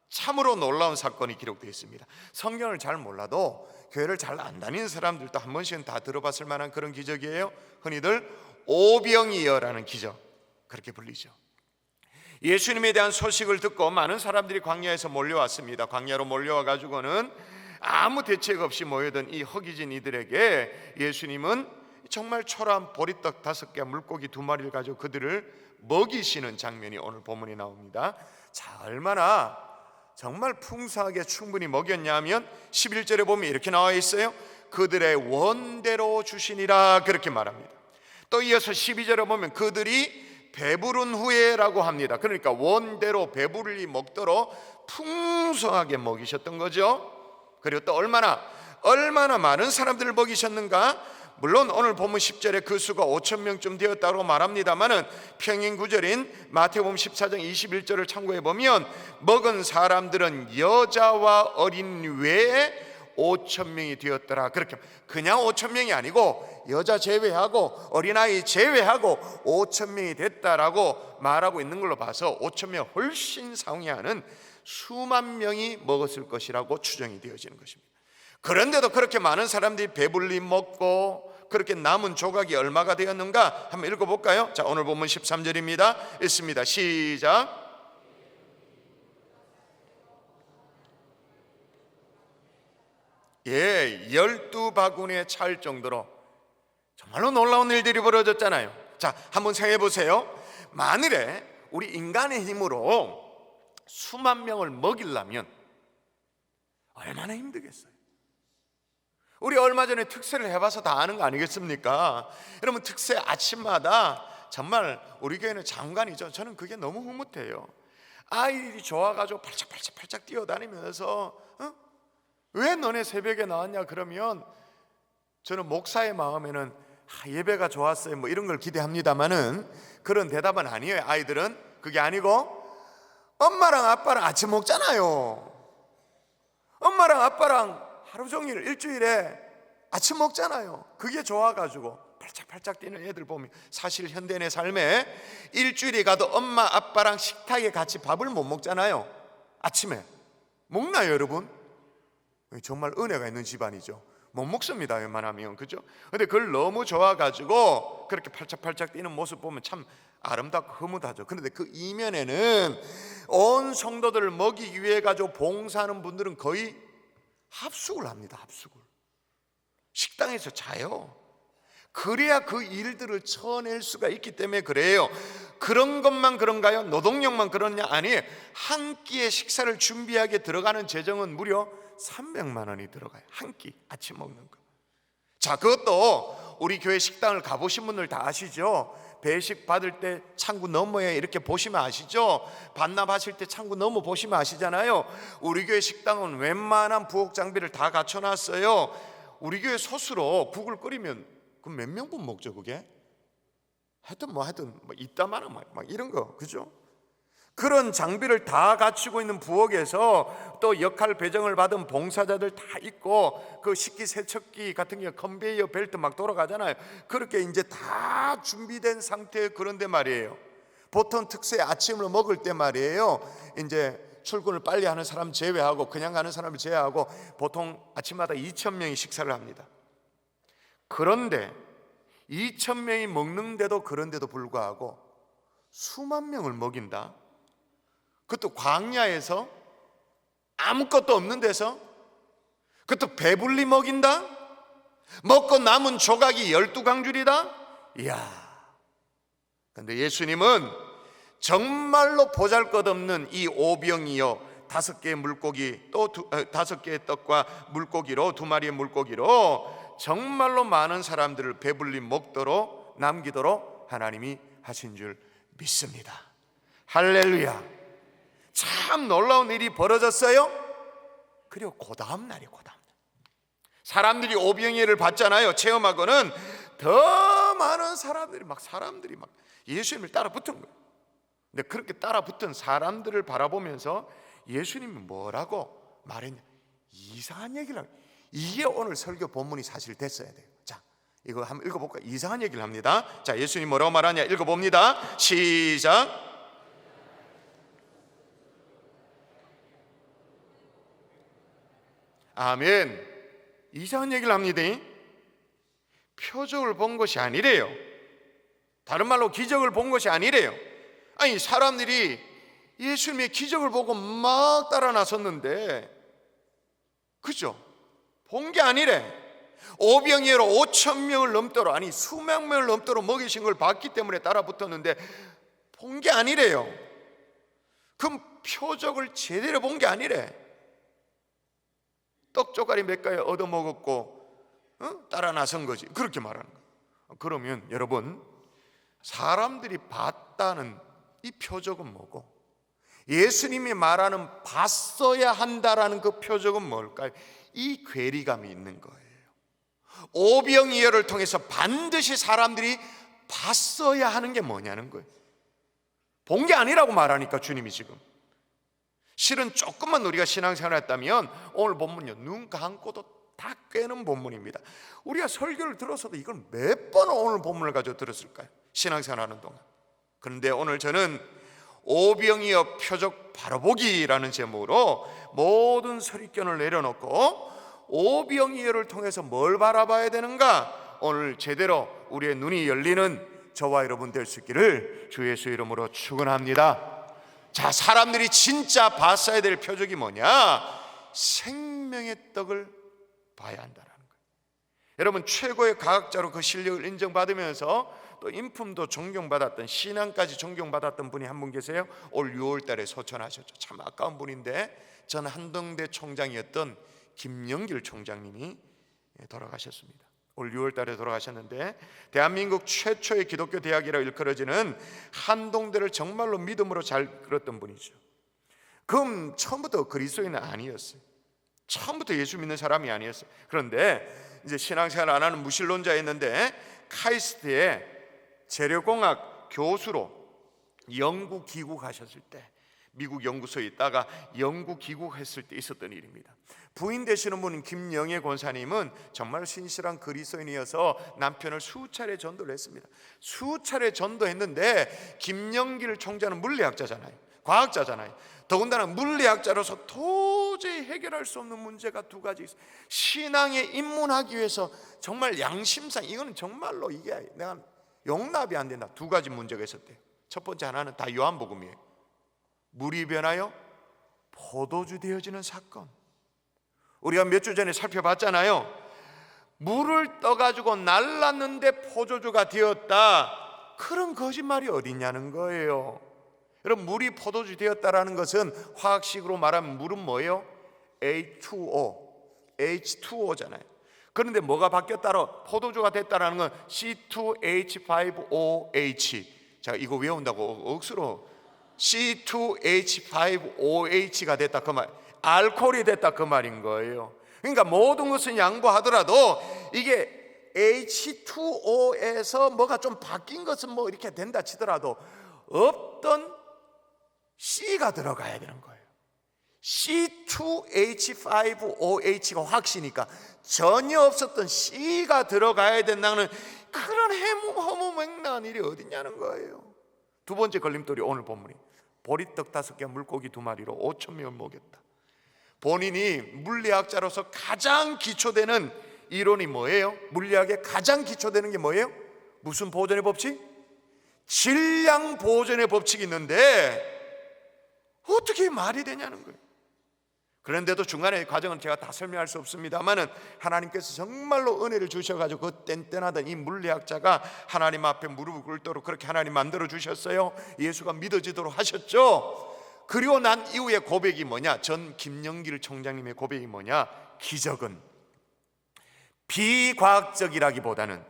참으로 놀라운 사건이 기록되어 있습니다. 성경을 잘 몰라도 교회를 잘 안 다니는 사람들도 한 번씩은 다 들어봤을 만한 그런 기적이에요. 흔히들 오병이어라는 기적, 그렇게 불리죠. 예수님에 대한 소식을 듣고 많은 사람들이 광야에서 몰려왔습니다. 광야로 몰려와 가지고는 아무 대책 없이 모여든 이 허기진 이들에게 예수님은 정말 초라한 보리떡 5개, 물고기 2마리를 가지고 그들을 먹이시는 장면이 오늘 본문에 나옵니다. 자, 얼마나 정말 풍성하게 충분히 먹였냐 하면 11절에 보면 이렇게 나와 있어요. 그들의 원대로 주시니라, 그렇게 말합니다. 또 이어서 12절에 보면 그들이 배부른 후에라고 합니다. 그러니까 원대로 배부르게 먹도록 풍성하게 먹이셨던 거죠. 그리고 또 얼마나 많은 사람들을 먹이셨는가. 물론 오늘 본문 10절에 그 수가 5,000명쯤 되었다고 말합니다만은 평행 구절인 마태복음 14장 21절을 참고해 보면 먹은 사람들은 여자와 어린 외에 5,000명이 되었더라. 그렇게 그냥 5,000명이 아니고 여자 제외하고 어린아이 제외하고 5,000명이 됐다라고 말하고 있는 걸로 봐서 5,000명 훨씬 상회하는 수만 명이 먹었을 것이라고 추정이 되어지는 것입니다. 그런데도 그렇게 많은 사람들이 배불리 먹고 그렇게 남은 조각이 얼마가 되었는가 한번 읽어볼까요? 자, 오늘 본문 13절입니다. 읽습니다. 시작. 예, 12바구니에 찰 정도로 정말로 놀라운 일들이 벌어졌잖아요. 자, 한번 생각해 보세요. 만일에 우리 인간의 힘으로 수만 명을 먹이려면 얼마나 힘들겠어요. 우리 얼마 전에 특세를 해봐서 다 아는 거 아니겠습니까? 여러분, 특세 아침마다 정말 우리 교회는 장관이죠. 저는 그게 너무 흐뭇해요. 아이들이 좋아가지고 팔짝팔짝 뛰어다니면서 왜 너네 새벽에 나왔냐 그러면 저는 목사의 마음에는 예배가 좋았어요 뭐 이런 걸 기대합니다만은 그런 대답은 아니에요. 아이들은 그게 아니고 엄마랑 아빠랑 아침 먹잖아요. 엄마랑 아빠랑 하루 종일 일주일에 아침 먹잖아요. 그게 좋아가지고 팔짝팔짝 뛰는 애들 보면 사실 현대인의 삶에 일주일에 가도 엄마 아빠랑 식탁에 같이 밥을 못 먹잖아요. 아침에 먹나요 여러분? 정말 은혜가 있는 집안이죠. 못 먹습니다 웬만하면, 그죠? 근데 그걸 너무 좋아가지고 그렇게 팔짝팔짝 뛰는 모습 보면 참 아름답고 흐뭇하죠. 그런데 그 이면에는 온 성도들을 먹이기 위해 가지고 봉사하는 분들은 거의 합숙을 합니다. 합숙을 식당에서 자요. 그래야 그 일들을 쳐낼 수가 있기 때문에 그래요. 그런 것만 그런가요? 노동력만 그러냐? 아니에요. 한 끼의 식사를 준비하게 들어가는 재정은 무려 300만 원이 들어가요. 한 끼 아침 먹는 거. 자, 그것도 우리 교회 식당을 가보신 분들 다 아시죠? 배식 받을 때 창구 너머에 이렇게 보시면 아시죠? 반납하실 때 창구 너머 보시면 아시잖아요. 우리 교회 식당은 웬만한 부엌 장비를 다 갖춰놨어요. 우리 교회 소스로 국을 끓이면 그 몇 명분 먹죠 그게? 하여튼 뭐 이따만은 막 이런 거, 그죠? 그런 장비를 다 갖추고 있는 부엌에서 또 역할 배정을 받은 봉사자들 다 있고 그 식기 세척기 같은 게 컨베이어 벨트 막 돌아가잖아요. 그렇게 이제 다 준비된 상태. 그런데 말이에요, 보통 특세 아침을 먹을 때 말이에요, 이제 출근을 빨리 하는 사람 제외하고 그냥 가는 사람을 제외하고 보통 아침마다 2,000명이 식사를 합니다. 그런데 2,000명이 먹는데도 그런데도 불구하고 수만 명을 먹인다. 그것도 광야에서 아무것도 없는 데서, 그것도 배불리 먹인다. 먹고 남은 조각이 12강줄이다. 이야. 그런데 예수님은 정말로 보잘것없는 이 오병이어 5개의 물고기, 또 5개의 떡과 물고기로 2마리의 물고기로 정말로 많은 사람들을 배불리 먹도록 남기도록 하나님이 하신 줄 믿습니다. 할렐루야. 참 놀라운 일이 벌어졌어요. 그리고 그 다음 날이 사람들이 오병이어를 봤잖아요. 체험하고는 더 많은 사람들이 막 예수님을 따라 붙은 거예요. 근데 그렇게 따라 붙은 사람들을 바라보면서 예수님이 뭐라고 말했냐, 이상한 얘기를 하고, 이게 오늘 설교 본문이 사실 됐어야 돼요. 자, 이거 한번 읽어볼까요? 이상한 얘기를 합니다. 자, 예수님 뭐라고 말하냐 읽어봅니다. 시작. 아멘. 이상한 얘기를 합니다. 표적을 본 것이 아니래요. 다른 말로 기적을 본 것이 아니래요. 아니, 사람들이 예수님의 기적을 보고 막 따라 나섰는데, 그죠? 본 게 아니래. 오병이어로 5,000명을 넘도록, 아니 수만 명을 넘도록 먹이신 걸 봤기 때문에 따라 붙었는데 본 게 아니래요. 그럼 표적을 제대로 본 게 아니래. 떡 쪼가리 몇 가지 얻어먹었고 따라 나선 거지, 그렇게 말하는 거예요. 그러면 여러분, 사람들이 봤다는 이 표적은 뭐고, 예수님이 말하는 봤어야 한다라는 그 표적은 뭘까요? 이 괴리감이 있는 거예요. 오병이어를 통해서 반드시 사람들이 봤어야 하는 게 뭐냐는 거예요. 본 게 아니라고 말하니까 주님이 지금, 실은 조금만 우리가 신앙생활을 했다면 오늘 본문요, 눈 감고도 다 꿰는 본문입니다. 우리가 설교를 들어서도 이걸 몇 번 오늘 본문을 가지고 들었을까요? 신앙생활하는 동안. 그런데 오늘 저는 오병이어 표적 바로보기라는 제목으로 모든 선입견을 내려놓고 오병이어를 통해서 뭘 바라봐야 되는가, 오늘 제대로 우리의 눈이 열리는 저와 여러분 될 수 있기를 주 예수 이름으로 축원합니다. 자, 사람들이 진짜 봤어야 될 표적이 뭐냐? 생명의 떡을 봐야 한다는 거예요. 여러분, 최고의 과학자로 그 실력을 인정받으면서 또 인품도 존경받았던, 신앙까지 존경받았던 분이 한 분 계세요. 올 6월 달에 소천하셨죠. 참 아까운 분인데, 전 한동대 총장이었던 김영길 총장님이 돌아가셨습니다. 올 6월 달에 돌아가셨는데, 대한민국 최초의 기독교 대학이라고 일컬어지는 한동대를 정말로 믿음으로 잘 끌었던 분이죠. 그럼 처음부터 그리스도인은 아니었어요. 처음부터 예수 믿는 사람이 아니었어요. 그런데 이제 신앙생활 안 하는 무신론자였는데, 카이스트의 재료공학 교수로 영구 귀국하셨을 때, 미국 연구소에 있다가 영구 귀국했을 때 있었던 일입니다. 부인 되시는 분인 김영애 권사님은 정말 신실한 그리스도인이어서 남편을 수차례 전도를 했습니다. 수차례 전도했는데, 김영길 총장은 물리학자잖아요, 과학자잖아요. 더군다나 물리학자로서 도저히 해결할 수 없는 문제가 두 가지 있어요. 신앙에 입문하기 위해서 정말 양심상 이거는 정말로 이게 내가 용납이 안 된다. 두 가지 문제가 있었대요. 첫 번째 하나는 다 요한복음이에요. 물이 변하여 포도주 되어지는 사건. 우리가 몇 주 전에 살펴봤잖아요. 물을 떠가지고 날랐는데 포도주가 되었다. 그런 거짓말이 어디 있냐는 거예요. 여러분, 물이 포도주 되었다라는 것은 화학식으로 말하면 물은 뭐예요? H2O잖아요. 그런데 뭐가 바뀌었다로 포도주가 됐다라는 건 C2H5OH. 자, 이거 외운다고 억수로 C2H5OH가 됐다 그 말, 알코올이 됐다 그 말인 거예요. 그러니까 모든 것은 양보하더라도 이게 H2O에서 뭐가 좀 바뀐 것은 뭐 이렇게 된다 치더라도 없던 C가 들어가야 되는 거예요. C2H5OH가 확시니까 전혀 없었던 C가 들어가야 된다는 그런 허무맹랑한 일이 어딨냐는 거예요. 두 번째 걸림돌이 오늘 본문이 보리떡 5개 물고기 2마리로 5,000명을 먹였다. 본인이 물리학자로서 가장 기초되는 이론이 뭐예요? 물리학의 가장 기초되는 게 뭐예요? 무슨 보존의 법칙? 질량 보존의 법칙이 있는데 어떻게 말이 되냐는 거예요. 그런데도 중간에 과정은 제가 다 설명할 수 없습니다만은 하나님께서 정말로 은혜를 주셔가지고 그 뗀뗀하던 이 물리학자가 하나님 앞에 무릎을 꿇도록 그렇게 하나님 만들어 주셨어요. 예수가 믿어지도록 하셨죠. 그리고 난 이후에 고백이 뭐냐? 전 김영길 총장님의 고백이 뭐냐? 기적은 비과학적이라기보다는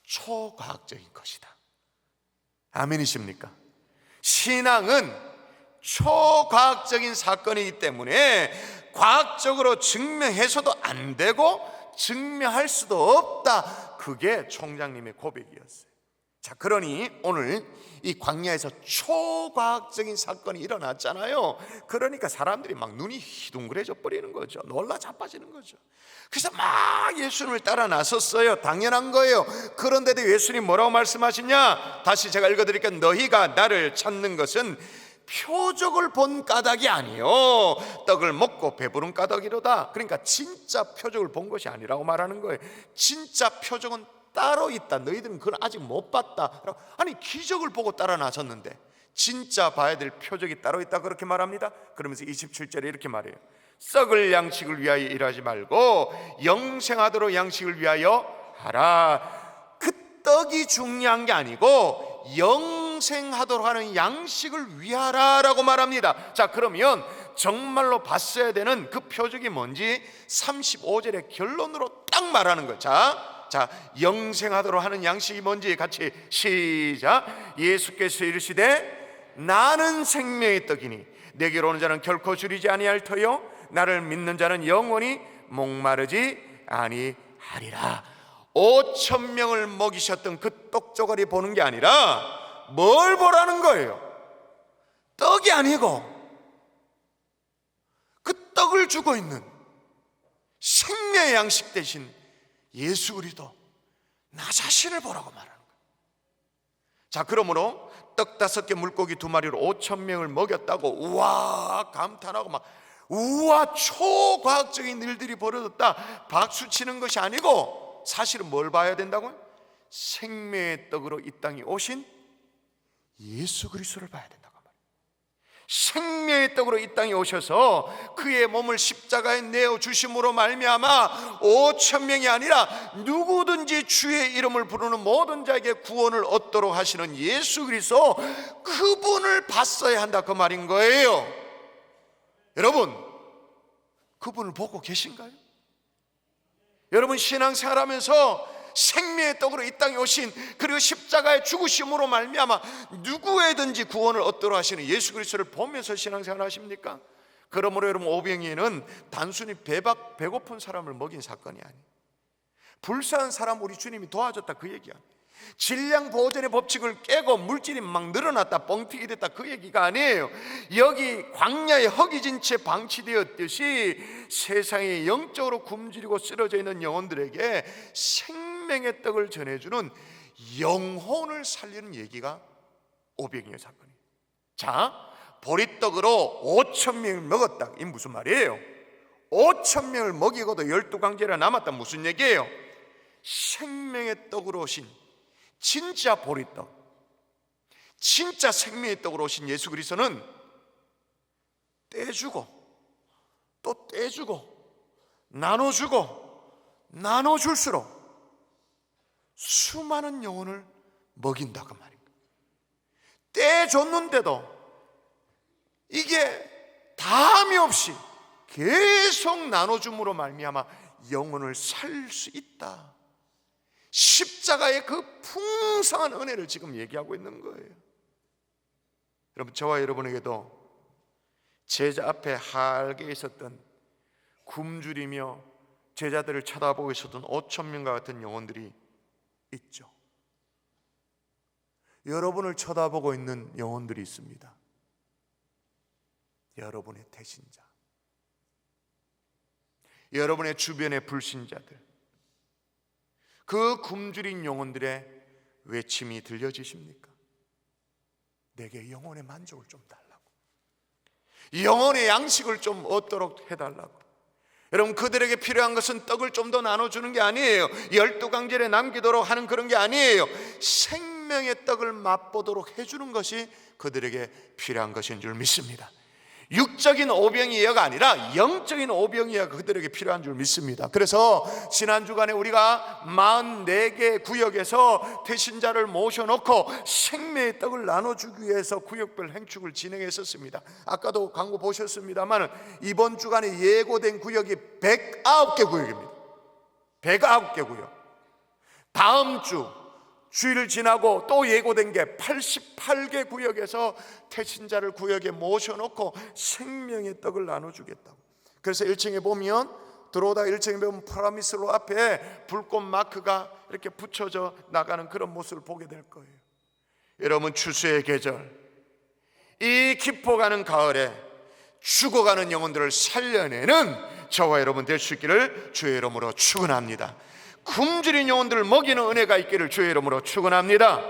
초과학적인 것이다. 아멘이십니까? 신앙은 초과학적인 사건이기 때문에 과학적으로 증명해서도 안 되고 증명할 수도 없다. 그게 총장님의 고백이었어요. 자, 그러니 오늘 이 광야에서 초과학적인 사건이 일어났잖아요. 그러니까 사람들이 막 눈이 희둥그레져 버리는 거죠. 놀라 자빠지는 거죠. 그래서 막 예수님을 따라 나섰어요. 당연한 거예요. 그런데도 예수님 뭐라고 말씀하시냐? 다시 제가 읽어드릴게요. 너희가 나를 찾는 것은 표적을 본 까닭이 아니요 떡을 먹고 배부른 까닭이로다. 그러니까 진짜 표적을 본 것이 아니라고 말하는 거예요. 진짜 표적은 따로 있다. 너희들은 그걸 아직 못 봤다. 아니 기적을 보고 따라 나섰는데 진짜 봐야 될 표적이 따로 있다 그렇게 말합니다. 그러면서 27절에 이렇게 말해요. 썩을 양식을 위하여 일하지 말고 영생하도록 양식을 위하여 하라. 그 떡이 중요한 게 아니고 영생하도록 하는 양식을 위하라라고 말합니다. 자, 그러면 정말로 봤어야 되는 그 표적이 뭔지 35절의 결론으로 딱 말하는 거예요. 자, 영생하도록 하는 양식이 뭔지 같이 시작. 예수께서 이르시되 나는 생명의 떡이니 내게로 오는 자는 결코 줄이지 아니할 터요 나를 믿는 자는 영원히 목마르지 아니하리라. 5,000명을 먹이셨던 그 떡조가리 보는 게 아니라 뭘 보라는 거예요? 떡이 아니고 그 떡을 주고 있는 생명의 양식 대신 예수 그리스도 나 자신을 보라고 말하는 거예요. 자, 그러므로 떡 5개 물고기 2마리로 5,000명을 먹였다고 우와 감탄하고 막 우와 초과학적인 일들이 벌어졌다 박수 치는 것이 아니고 사실은 뭘 봐야 된다고요? 생명의 떡으로 이 땅에 오신 예수 그리스도를 봐야 된다고 말이에요. 생명의 떡으로 이 땅에 오셔서 그의 몸을 십자가에 내어 주심으로 말미암아 5,000명이 아니라 누구든지 주의 이름을 부르는 모든 자에게 구원을 얻도록 하시는 예수 그리스도, 그분을 봤어야 한다 그 말인 거예요. 여러분, 그분을 보고 계신가요? 여러분 신앙생활하면서 생명의 떡으로 이 땅에 오신, 그리고 십자가의 죽으심으로 말미암아 누구에든지 구원을 얻도록 하시는 예수 그리스도를 보면서 신앙생활 하십니까? 그러므로 여러분 오병이어는 단순히 배고픈 사람을 먹인 사건이 아니에요. 불쌍한 사람 우리 주님이 도와줬다 그 얘기야. 질량 보존의 법칙을 깨고 물질이 막 늘어났다 뻥튀기 됐다 그 얘기가 아니에요. 여기 광야에 허기진 채 방치되었듯이 세상에 영적으로 굶주리고 쓰러져 있는 영혼들에게 생명의 떡을 전해주는 영혼을 살리는 얘기가 오병이어 사건이에요. 자, 보리떡으로 5,000명을 먹었다. 이게 무슨 말이에요? 5,000명을 먹이고도 12강제라 남았다 무슨 얘기예요? 생명의 떡으로 오신 진짜 보리떡, 진짜 생명의 떡으로 오신 예수 그리스도는 떼주고 또 떼주고 나눠주고 나눠줄수록 수많은 영혼을 먹인다 그 말입니다. 떼줬는데도 이게 다함이 없이 계속 나눠줌으로 말미암아 영혼을 살 수 있다. 십자가의 그 풍성한 은혜를 지금 얘기하고 있는 거예요. 여러분, 저와 여러분에게도 제자 앞에 할게 있었던 굶주리며 제자들을 쳐다보고 있었던 5,000명과 같은 영혼들이 있죠. 여러분을 쳐다보고 있는 영혼들이 있습니다. 여러분의 태신자, 여러분의 주변의 불신자들, 그 굶주린 영혼들의 외침이 들려지십니까? 내게 영혼의 만족을 좀 달라고, 영혼의 양식을 좀 얻도록 해달라고. 여러분, 그들에게 필요한 것은 떡을 좀 더 나눠주는 게 아니에요. 12강절에 남기도록 하는 그런 게 아니에요. 생명의 떡을 맛보도록 해주는 것이 그들에게 필요한 것인 줄 믿습니다. 육적인 오병이어가 아니라 영적인 오병이어가 그들에게 필요한 줄 믿습니다. 그래서 지난 주간에 우리가 44개 구역에서 태신자를 모셔놓고 생명의 떡을 나눠주기 위해서 구역별 행축을 진행했었습니다. 아까도 광고 보셨습니다만 이번 주간에 예고된 구역이 109개 구역입니다. 109개 구역. 다음 주일을 지나고 또 예고된 게 88개 구역에서 태신자를 구역에 모셔놓고 생명의 떡을 나눠주겠다고. 그래서 1층에 보면, 들어오다 1층에 보면 프라미스로 앞에 불꽃 마크가 이렇게 붙여져 나가는 그런 모습을 보게 될 거예요. 여러분, 추수의 계절, 이 깊어가는 가을에 죽어가는 영혼들을 살려내는 저와 여러분 될 수 있기를 주의 이름으로 축원합니다. 굶주린 영혼들을 먹이는 은혜가 있기를 주의 이름으로 축원합니다.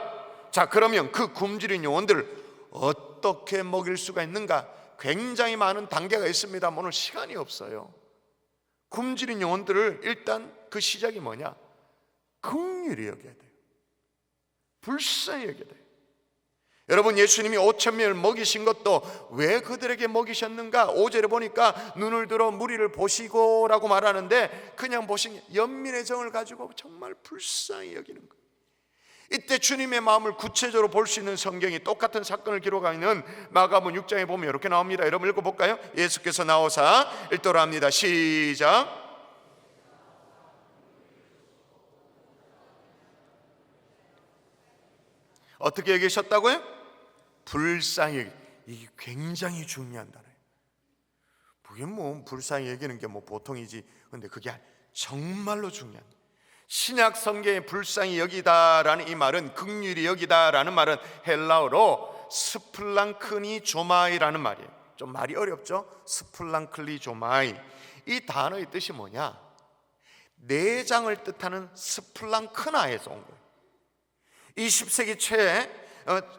자, 그러면 그 굶주린 영혼들을 어떻게 어떻게 먹일 수가 있는가? 굉장히 많은 단계가 있습니다만 오늘 시간이 없어요. 굶주린 영혼들을 일단 그 시작이 뭐냐? 긍휼히 여겨야 돼요. 불쌍히 여겨야 돼요. 여러분, 예수님이 5,000명을 먹이신 것도 왜 그들에게 먹이셨는가? 5절에 보니까 눈을 들어 무리를 보시고 라고 말하는데, 그냥 보신 연민의 정을 가지고 정말 불쌍히 여기는 거예요. 이때 주님의 마음을 구체적으로 볼 수 있는 성경이 똑같은 사건을 기록하고 있는 마가복음 6장에 보면 이렇게 나옵니다. 여러분 읽어볼까요? 예수께서 나오사 읽도록 합니다. 시작. 어떻게 여기셨다고요? 불쌍히. 이게 굉장히 중요한 단어예요. 그게 뭐 불쌍히 여기는 게 뭐 보통이지, 근데 그게 정말로 중요한 거예요. 신약 성경에 불쌍히 여기다라는 이 말은, 긍휼히 여기다라는 말은 헬라어로 스플랑크니조마이라는 말이에요. 좀 말이 어렵죠? 스플랑클리조마이. 이 단어의 뜻이 뭐냐? 내장을 뜻하는 스플랑크나에서 온 거예요. 20세기 초에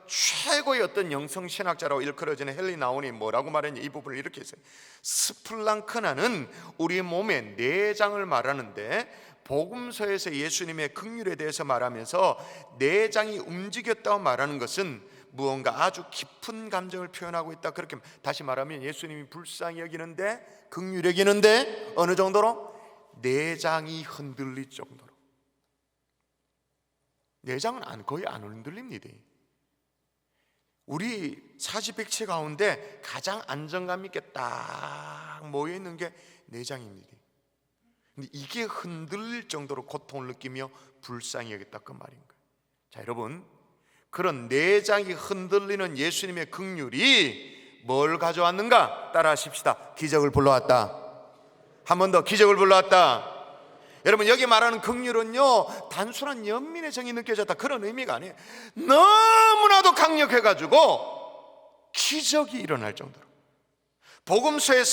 최고의 어떤 영성신학자라고 일컬어지는 헨리 나운이 뭐라고 말했냐, 이 부분을 이렇게 했어요. 스플랑크나는 우리 몸의 내장을 말하는데, 복음서에서 예수님의 긍휼에 대해서 말하면서 내장이 움직였다고 말하는 것은 무언가 아주 깊은 감정을 표현하고 있다. 그렇게 다시 말하면 예수님이 불쌍히 여기는데, 긍휼히 여기는데 어느 정도로? 내장이 흔들릴 정도로. 내장은 거의 안 흔들립니다. 우리 사지백체 가운데 가장 안정감 있게 딱 모여있는 게 내장입니다. 근데 이게 흔들릴 정도로 고통을 느끼며 불쌍히 여겼다, 그 말인 거예요. 자, 여러분, 그런 내장이 흔들리는 예수님의 긍휼이 뭘 가져왔는가? 따라 하십시다. 기적을 불러왔다. 한 번 더, 기적을 불러왔다. 여러분, 여기 말하는 긍휼은요, 단순한 연민의 정이 느껴졌다, 그런 의미가 아니에요. 너무나도 강력해가지고 기적이 일어날 정도로. 복음서의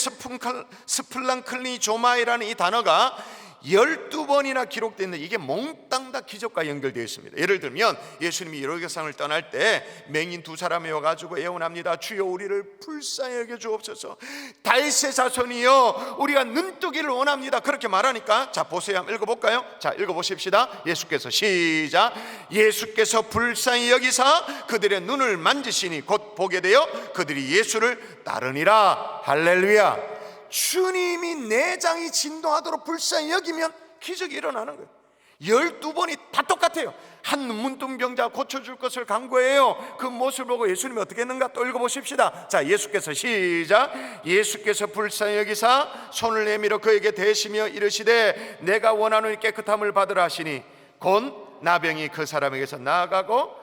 스플랑클리조마이라는 이 단어가 12번이나 기록되어 있는데, 이게 몽땅 다 기적과 연결되어 있습니다. 예를 들면 예수님이 유로교상을 떠날 때 맹인 두 사람이 와가지고 애원합니다. 주여, 우리를 불쌍히 여겨 주옵소서. 다윗의 자손이여, 우리가 눈뜨기를 원합니다. 그렇게 말하니까, 자 보세요, 한번 읽어볼까요? 자, 읽어보십시다. 예수께서, 시작. 예수께서 불쌍히 여기사 그들의 눈을 만지시니 곧 보게 되어 그들이 예수를 따르니라. 할렐루야. 주님이 내장이 진동하도록 불쌍히 여기면 기적이 일어나는 거예요. 12번이 다 똑같아요. 한 문둥병자 고쳐줄 것을 간구해요. 그 모습을 보고 예수님이 어떻게 했는가 또 읽어보십시다. 자, 예수께서, 시작. 예수께서 불쌍히 여기사 손을 내밀어 그에게 대시며 이르시되 내가 원하노니 깨끗함을 받으라 하시니 곧 나병이 그 사람에게서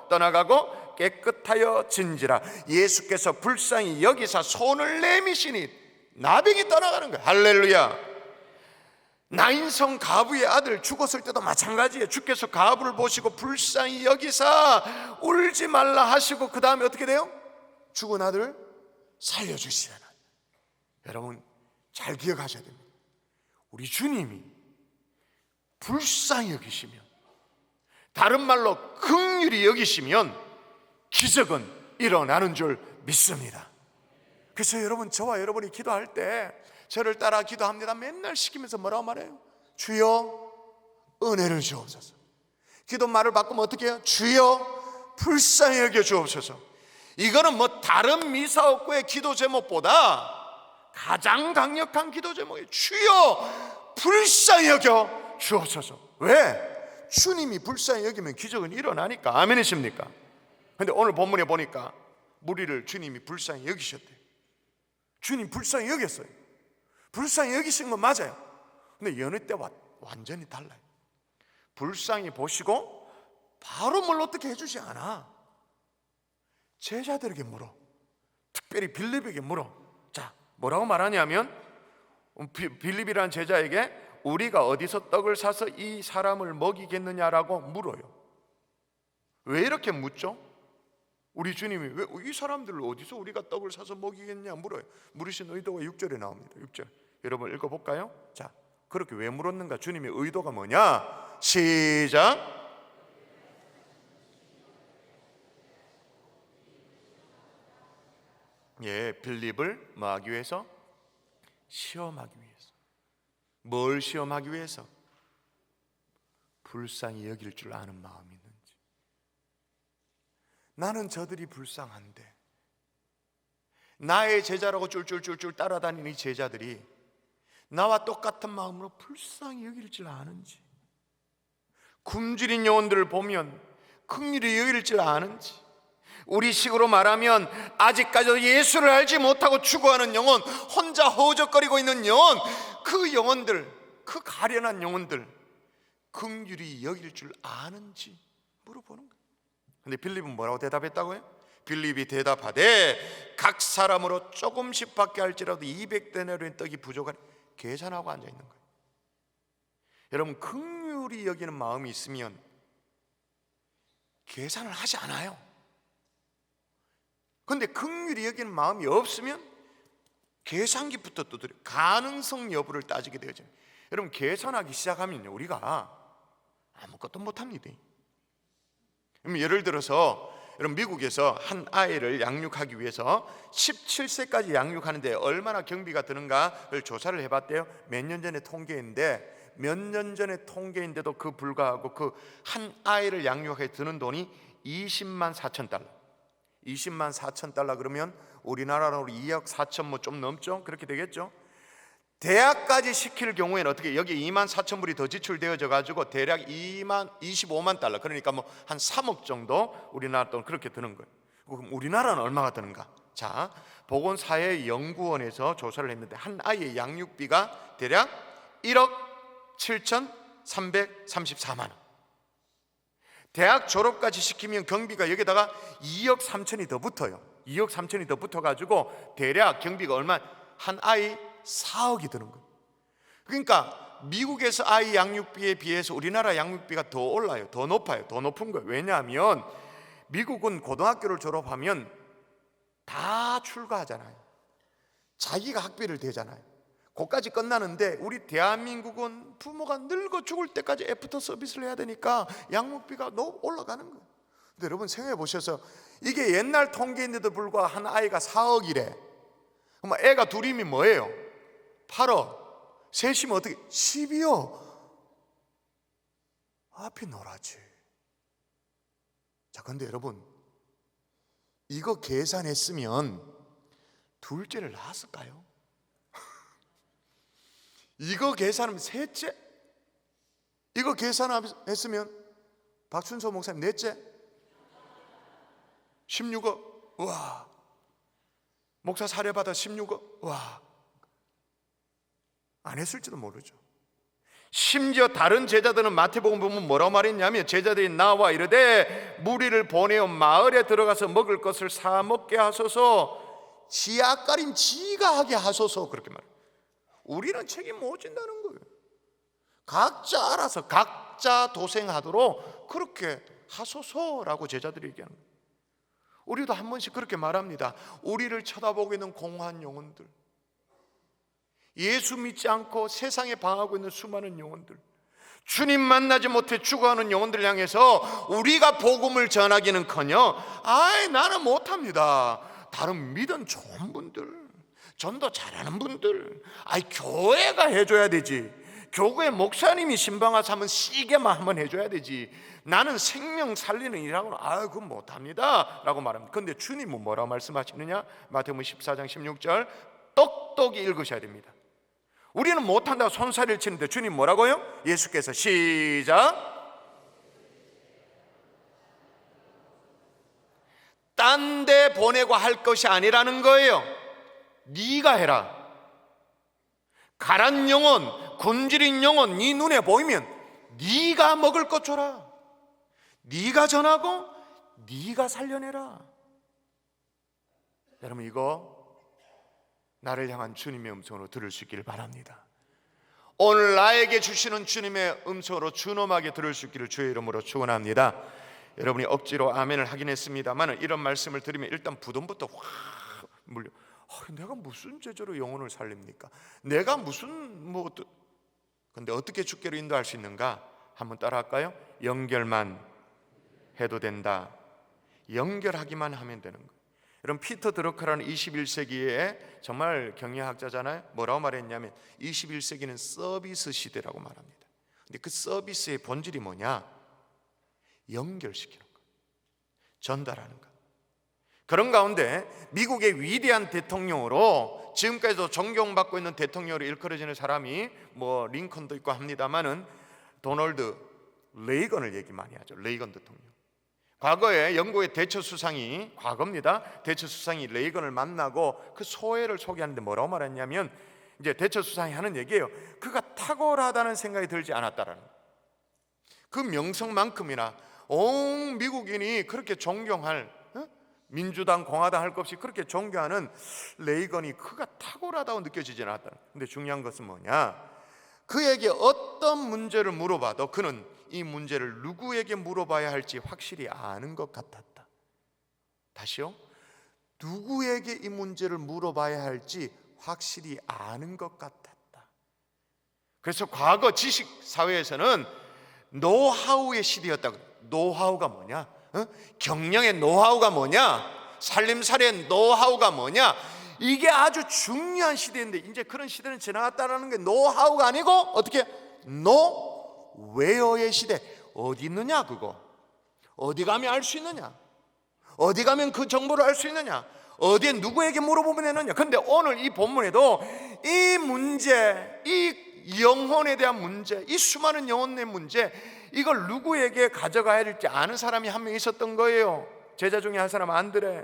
떠나가고 깨끗하여 진지라. 예수께서 불쌍히 여기사 손을 내미시니 나병이 떠나가는 거예요. 할렐루야. 나인성 가부의 아들 죽었을 때도 마찬가지예요. 주께서 가부를 보시고 불쌍히 여기사 울지 말라 하시고 그 다음에 어떻게 돼요? 죽은 아들 살려주시잖아요. 여러분, 잘 기억하셔야 됩니다. 우리 주님이 불쌍히 여기시면, 다른 말로 긍휼히 여기시면 기적은 일어나는 줄 믿습니다. 그래서 여러분, 저와 여러분이 기도할 때 저를 따라 기도합니다. 맨날 시키면서 뭐라고 말해요? 주여 은혜를 주옵소서. 기도 말을 바꾸면 어떻게 해요? 주여 불쌍히 여겨 주옵소서. 이거는 뭐 다른 미사옥구의 기도 제목보다 가장 강력한 기도 제목이에요. 주여 불쌍히 여겨 주옵소서. 왜? 주님이 불쌍히 여기면 기적은 일어나니까. 아멘이십니까? 근데 오늘 본문에 보니까 무리를 주님이 불쌍히 여기셨대요. 주님 불쌍히 여겼어요. 불쌍히 여기신 건 맞아요. 근데 여느 때와 완전히 달라요. 불쌍히 보시고 바로 뭘 어떻게 해주지 않아. 제자들에게 물어. 특별히 빌립에게 물어. 자, 뭐라고 말하냐면 빌립이라는 제자에게 우리가 어디서 떡을 사서 이 사람을 먹이겠느냐라고 물어요. 왜 이렇게 묻죠? 우리 주님이 왜 이 사람들을 어디서 우리가 떡을 사서 먹이겠냐 물어요. 물으신 의도가 6절에 나옵니다. 6절 여러분 읽어볼까요? 자, 그렇게 왜 물었는가? 주님의 의도가 뭐냐? 시작. 빌립을 뭐 하기 위해서? 시험하기 위해서. 뭘 시험하기 위해서? 불쌍히 여길 줄 아는 마음이 있는지. 나는 저들이 불쌍한데, 나의 제자라고 쫄쫄쫄쫄 따라다니는 이 제자들이 나와 똑같은 마음으로 불쌍히 여길 줄 아는지, 굶주린 영혼들을 보면 긍휼히 여길 줄 아는지, 우리 식으로 말하면 아직까지도 예수를 알지 못하고 추구하는 영혼, 혼자 허우적거리고 있는 영혼, 그 영혼들, 그 가련한 영혼들 긍휼히 여길 줄 아는지 물어보는 거예요. 근데 빌립은 뭐라고 대답했다고요? 빌립이 대답하되 각 사람으로 조금씩 받게 할지라도 200데나리온 떡이 부족한 계산하고 앉아 있는 거예요. 여러분, 긍휼히 여기는 마음이 있으면 계산을 하지 않아요. 그런데 긍휼히 여기는 마음이 없으면 계산기부터 두드려 가능성 여부를 따지게 되죠. 여러분, 계산하기 시작하면요, 우리가 아무것도 못합니다. 예를 들어서 여러분, 미국에서 한 아이를 양육하기 위해서 17세까지 양육하는데 얼마나 경비가 드는가를 조사를 해봤대요. 몇 년 전에 통계인데, 몇 년 전에 통계인데도 그 불구하고 그 한 아이를 양육하게 드는 돈이 20만 4천 달러. 20만 4천 달러 그러면 우리나라로 2억 4천 뭐 좀 넘죠? 그렇게 되겠죠? 대학까지 시킬 경우에는 어떻게, 여기 2만 4천 불이 더 지출되어져 가지고 대략 25만 달러, 그러니까 뭐 한 3억 정도 우리나라 돈 그렇게 드는 거예요. 그럼 우리나라는 얼마가 드는가? 자, 보건사회연구원에서 조사를 했는데 한 아이의 양육비가 대략 1억 7,334만 원. 대학 졸업까지 시키면 경비가 여기다가 2억 3천이 더 붙어요. 2억 3천이 더 붙어가지고 대략 경비가 얼마? 한 아이 4억이 드는 거예요. 그러니까 미국에서 아이 양육비에 비해서 우리나라 양육비가 더 올라요. 더 높아요. 더 높은 거예요. 왜냐하면 미국은 고등학교를 졸업하면 다 출가하잖아요. 자기가 학비를 대잖아요. 그까지 끝나는데 우리 대한민국은 부모가 늙어 죽을 때까지 애프터 서비스를 해야 되니까 양육비가 너무 올라가는 거예요. 근데 여러분, 생각해 보셔서 이게 옛날 통계인데도 불구하고 한 아이가 4억이래. 그럼 애가 둘이면 뭐예요? 8억. 셋이면 어떻게? 12억. 앞이 놀아지. 자, 근데 여러분, 이거 계산했으면 둘째를 낳았을까요? 이거 계산하면 셋째? 이거 계산했으면 박춘서 목사님 넷째? 16억. 와. 목사 사례받아 16억. 와. 안 했을지도 모르죠. 심지어 다른 제자들은 마태복음 보면 뭐라고 말했냐면, 제자들이 나와 이르되 무리를 보내어 마을에 들어가서 먹을 것을 사 먹게 하소서, 지 앞가림 지가 하게 하소서, 그렇게 말해요. 우리는 책임 못 진다는 거예요. 각자 알아서 각자 도생하도록 그렇게 하소서라고 제자들이 얘기하는 거예요. 우리도 한 번씩 그렇게 말합니다. 우리를 쳐다보고 있는 공허한 영혼들, 예수 믿지 않고 세상에 방하고 있는 수많은 영혼들, 주님 만나지 못해 죽어가는 영혼들을 향해서 우리가 복음을 전하기는커녕 나는 못합니다. 다른 믿음 좋은 분들, 전도 잘하는 분들, 교회가 해줘야 되지. 교회 목사님이 신방와서 한번 시게만 한번 해줘야 되지. 나는 생명 살리는 일하고는 그건 못합니다 라고 말합니다. 그런데 주님은 뭐라고 말씀하시느냐? 마태복음 14장 16절 똑똑히 읽으셔야 됩니다. 우리는 못한다고 손사리를 치는데 주님 뭐라고요? 예수께서 시작, 딴 데 보내고 할 것이 아니라는 거예요. 네가 해라. 가란 영혼, 굶주린 영혼 네 눈에 보이면 네가 먹을 것 줘라. 네가 전하고 네가 살려내라. 여러분, 이거 나를 향한 주님의 음성으로 들을 수 있기를 바랍니다. 오늘 나에게 주시는 주님의 음성으로 준엄하게 들을 수 있기를 주의 이름으로 축원합니다. 여러분이 억지로 아멘을 하긴 했습니다만, 이런 말씀을 드리면 일단 부담부터 확 물려. 내가 무슨 죄로 영혼을 살립니까? 내가 무슨 근데 어떻게 주께로 인도할 수 있는가? 한번 따라할까요? 연결만 해도 된다. 연결하기만 하면 되는 거예요. 여러분, 피터 드러커라는 21세기의 정말 경영학자잖아요. 뭐라고 말했냐면 21세기는 서비스 시대라고 말합니다. 근데 그 서비스의 본질이 뭐냐? 연결시키는 거, 전달하는 거. 그런 가운데 미국의 위대한 대통령으로, 지금까지도 존경받고 있는 대통령으로 일컬어지는 사람이 뭐 링컨도 있고 합니다만은 도널드 레이건을 얘기 많이 하죠. 레이건 대통령. 과거에 영국의 대처 수상이, 과거입니다, 대처 수상이 레이건을 만나고 그 소회를 소개하는데 뭐라고 말했냐면, 이제 대처 수상이 하는 얘기예요. 그가 탁월하다는 생각이 들지 않았다라는, 그 명성만큼이나 온 미국인이 그렇게 존경할, 민주당 공화당 할 것 없이 그렇게 존경하는 레이건이 그가 탁월하다고 느껴지지 않았다. 근데 중요한 것은 뭐냐? 그에게 어떤 문제를 물어봐도 그는 이 문제를 누구에게 물어봐야 할지 확실히 아는 것 같았다. 다시요, 누구에게 이 문제를 물어봐야 할지 확실히 아는 것 같았다. 그래서 과거 지식 사회에서는 노하우의 시대였다고. 노하우가 뭐냐? 경영의 노하우가 뭐냐? 살림살이의 노하우가 뭐냐? 이게 아주 중요한 시대인데 이제 그런 시대는 지나갔다라는 게 노하우가 아니고 어떻게? 노웨어의 시대. 어디 있느냐 그거? 어디 가면 알 수 있느냐? 어디 가면 그 정보를 알 수 있느냐? 어디에 누구에게 물어보면 되느냐? 근데 오늘 이 본문에도 이 문제, 이 영혼에 대한 문제, 이 수많은 영혼의 문제, 이걸 누구에게 가져가야 될지 아는 사람이 한 명 있었던 거예요. 제자 중에 한 사람 안드레.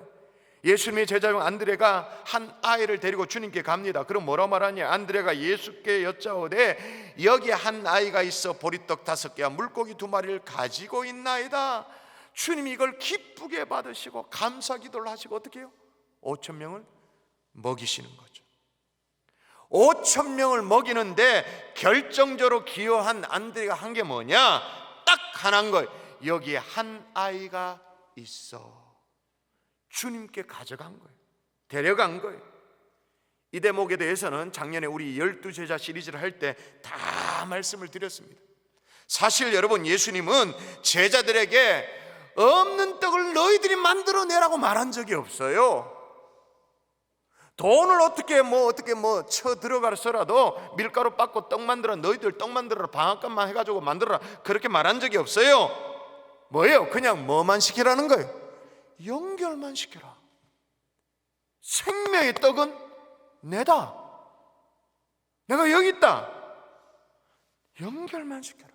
예수님의 제자 중 안드레가 한 아이를 데리고 주님께 갑니다. 그럼 뭐라고 말하냐? 안드레가 예수께 여짜오되 여기 한 아이가 있어 보리떡 5개와 물고기 2마리를 가지고 있나이다. 주님이 이걸 기쁘게 받으시고 감사 기도를 하시고 어떻게 해요? 5,000명을 먹이시는 거죠. 5,000명을 먹이는데 결정적으로 기여한 안드레가 한 게 뭐냐? 딱 하나인 거예요. 여기에 한 아이가 있어. 주님께 가져간 거예요. 데려간 거예요. 이 대목에 대해서는 작년에 우리 12제자 시리즈를 할 때 다 말씀을 드렸습니다. 사실 여러분, 예수님은 제자들에게 없는 떡을 너희들이 만들어내라고 말한 적이 없어요. 돈을 어떻게 쳐 들어가서라도 밀가루 빻고 떡 만들어, 너희들 떡 만들어라, 방앗간만 해가지고 만들어라, 그렇게 말한 적이 없어요. 뭐예요? 그냥 뭐만 시키라는 거예요? 연결만 시켜라. 생명의 떡은 내다. 내가 여기 있다. 연결만 시켜라.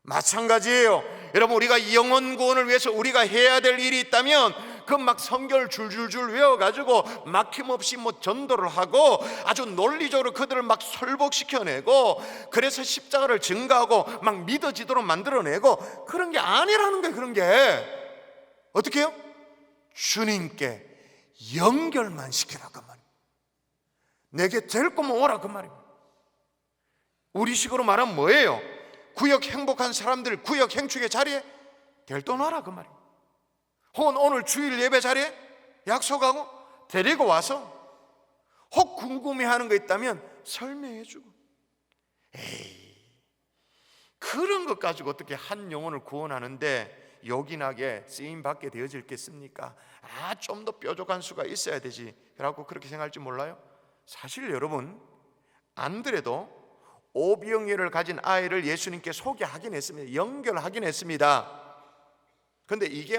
마찬가지예요. 여러분, 우리가 영혼 구원을 위해서 우리가 해야 될 일이 있다면 그 막 성경을 줄줄줄 외워가지고 막힘없이 전도를 하고 아주 논리적으로 그들을 막 설복시켜내고, 그래서 십자가를 증거하고 막 믿어지도록 만들어내고, 그런 게 아니라는 거예요. 그런 게 어떻게 해요? 주님께 연결만 시키라 그 말이에요. 내게 될 거면 오라 그 말이에요. 우리식으로 말하면 뭐예요? 구역 행복한 사람들 구역 행축의 자리에 데려놓아라 그 말이에요. 혹은 오늘 주일 예배 자리에 약속하고 데리고 와서 혹 궁금해하는 거 있다면 설명해주고. 에이, 그런 것 가지고 어떻게 한 영혼을 구원하는데 요긴하게 쓰임받게 되어질겠습니까? 좀 더 뾰족한 수가 있어야 되지 라고 그렇게 생각할지 몰라요. 사실 여러분, 안드레도 오병이어를 가진 아이를 예수님께 소개하긴 했습니다. 연결하긴 했습니다. 근데 이게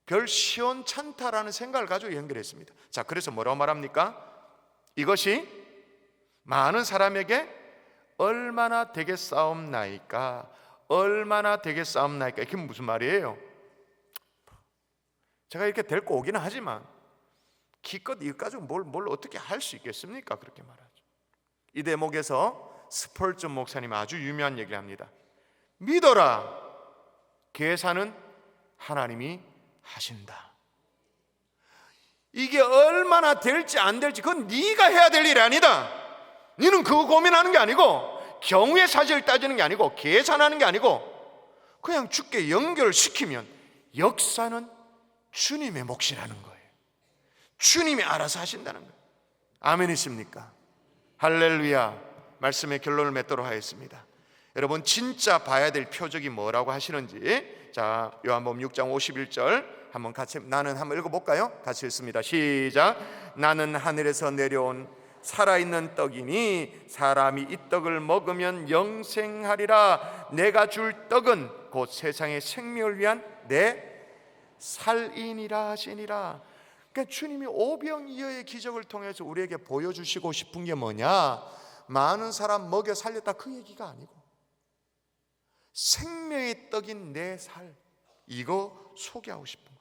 별 시원찮다라는 생각을 가지고 연결했습니다. 자, 그래서 뭐라고 말합니까? 이것이 많은 사람에게 얼마나 되겠사옵나이까? 얼마나 되겠사옵나이까? 이게 무슨 말이에요? 제가 이렇게 데리고 오기는 하지만 기껏 이것 가지고 뭘 어떻게 할 수 있겠습니까? 그렇게 말하죠. 이 대목에서 스펄전 목사님 아주 유명한 얘기를 합니다. 믿어라, 계산은 하나님이 하신다. 이게 얼마나 될지 안 될지 그건 네가 해야 될 일이 아니다. 너는 그거 고민하는 게 아니고, 경우의 사실을 따지는 게 아니고, 계산하는 게 아니고, 그냥 주께 연결시키면 역사는 주님의 몫이라는 거예요. 주님이 알아서 하신다는 거예요. 아멘이십니까? 할렐루야. 말씀의 결론을 맺도록 하겠습니다. 여러분, 진짜 봐야 될 표적이 뭐라고 하시는지, 자, 요한복음 6장 51절 한번 같이 나는 한번 읽어볼까요? 같이 읽습니다. 시작. 나는 하늘에서 내려온 살아있는 떡이니 사람이 이 떡을 먹으면 영생하리라. 내가 줄 떡은 곧 세상의 생명을 위한 내 살이니라 하시니라. 그러니까 주님이 오병이어의 기적을 통해서 우리에게 보여주시고 싶은 게 뭐냐? 많은 사람 먹여 살렸다 그 얘기가 아니고 생명의 떡인 내 살, 이거 소개하고 싶은 거예요.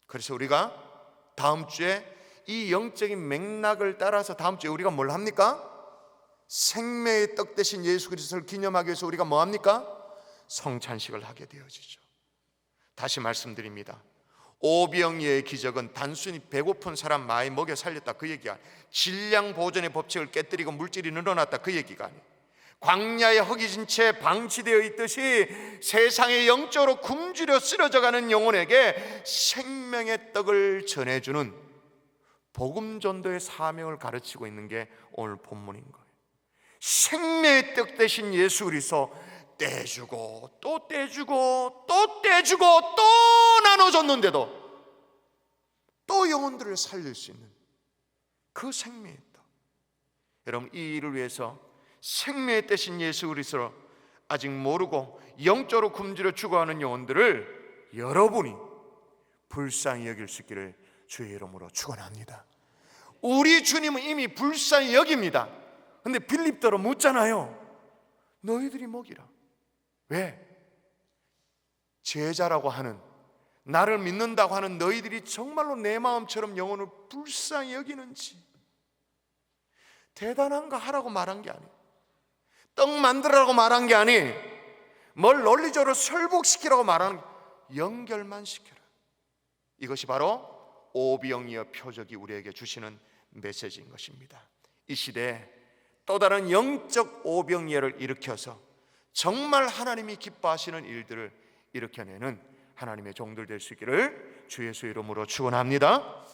그래서 우리가 다음 주에 이 영적인 맥락을 따라서 다음 주에 우리가 뭘 합니까? 생명의 떡 대신 예수 그리스도를 기념하기 위해서 우리가 뭐 합니까? 성찬식을 하게 되어지죠. 다시 말씀드립니다. 오병이어의 기적은 단순히 배고픈 사람 많이 먹여 살렸다 그 얘기가 아니에요. 질량 보존의 법칙을 깨뜨리고 물질이 늘어났다 그 얘기가 아니에요. 광야에 허기진 채 방치되어 있듯이 세상의 영적으로 굶주려 쓰러져가는 영혼에게 생명의 떡을 전해주는 복음 전도의 사명을 가르치고 있는 게 오늘 본문인 거예요. 생명의 떡 대신 예수 그리스도 떼주고 또 떼주고 또 떼주고 또 나눠줬는데도 또 영혼들을 살릴 수 있는 그 생명의 떡. 여러분, 이 일을 위해서 생명의 대신 예수 그리스도를 아직 모르고 영적으로 굶주려 죽어가는 영혼들을 여러분이 불쌍히 여길 수 있기를 주의 이름으로 축원합니다. 우리 주님은 이미 불쌍히 여깁니다. 근데 빌립더로 묻잖아요. 너희들이 먹이라. 왜? 제자라고 하는, 나를 믿는다고 하는 너희들이 정말로 내 마음처럼 영혼을 불쌍히 여기는지, 대단한 거 하라고 말한 게 아니에요. 떡 만들라고 말한 게 아니, 뭘 논리적으로 설복시키라고 말하는, 연결만 시켜라. 이것이 바로 오병이어 표적이 우리에게 주시는 메시지인 것입니다. 이 시대에 또 다른 영적 오병이어를 일으켜서 정말 하나님이 기뻐하시는 일들을 일으켜내는 하나님의 종들 될 수 있기를 주 예수의 이름으로 축원합니다.